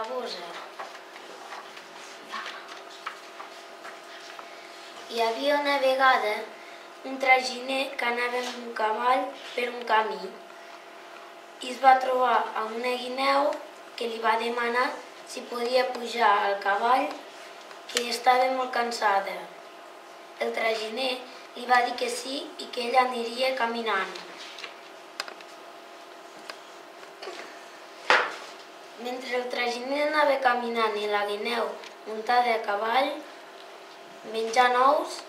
la bossa. Hi havia una vegada un traginer que anava amb un cavall per un camí i es va trobar amb una guineu que li va demanar si podia pujar al cavall, que estava molt cansada. El traginer li va dir que sí i que ella aniria caminant. Mentre el traginer anava caminant i la guineu muntada a cavall, menjant ous,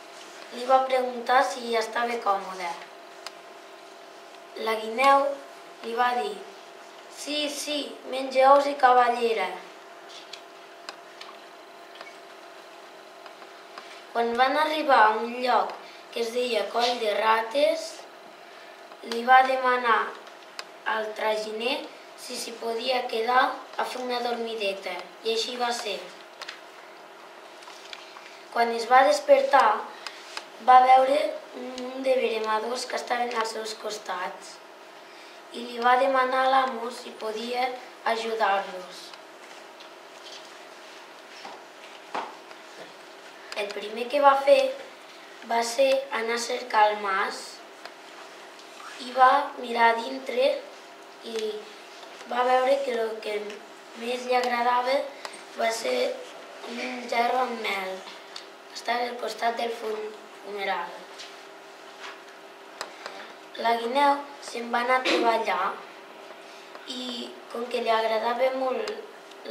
li va preguntar si estava còmoda. La guineu li va dir: sí, menja ous i cavallera. Quan van arribar a un lloc que es deia Coll de Rates, li va demanar al traginer si s'hi podia quedar a fer una dormideta, i així va ser. Quan es va despertar, va veure un munt de veremadors que estaven als seus costats i li va demanar a l'amo si podia ajudar-los. El primer que va fer va ser anar a cercar el mas i va mirar dintre i va veure que el que més li agradava va ser un gerro amb mel. Estava al costat del fumeral. La guineu se'n va anar a treballar i, com que li agradava molt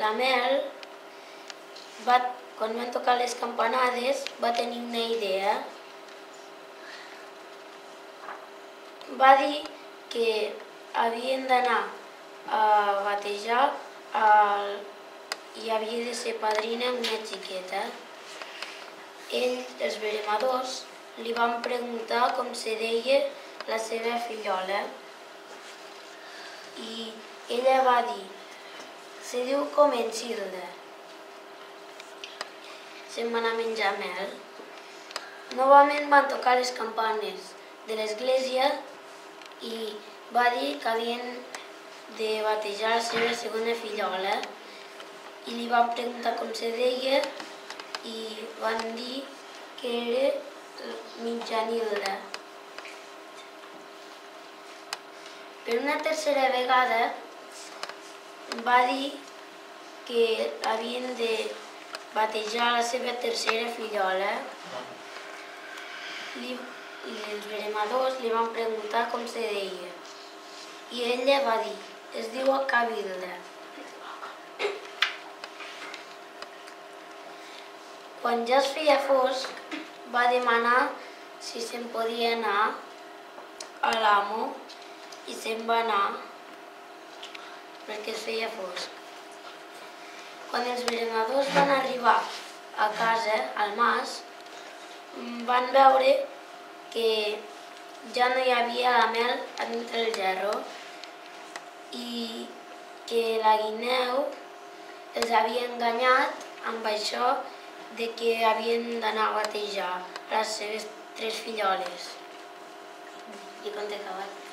la mel, quan van tocar les campanades va tenir una idea. Va dir que havien d'anar a batejar i havia de ser padrina una xiqueta. Els veremadors li van preguntar com se deia la seva fillola i ella va dir: se diu Comencilda. Se'n va anar a menjar mel. Novament van tocar les campanes de l'església i va dir que havien de batejar la seva segona fillola i li van preguntar com se deia i van dir que era Mitjanilda. Per una tercera vegada va dir que havien de batejar la seva tercera fillola i els veremadors li van preguntar com se deia i ella va dir: es diu Cabilda. Quan ja es feia fosc, va demanar si se'n podia anar a l'amo i se'n va anar perquè es feia fosc. Quan els veremadors van arribar a casa, al mas, van veure que ja no hi havia la mel dintre el gerro i que la guineu els havia enganyat amb això de que havien d'anar a batejar les seves 3 filloles. I conte acabat.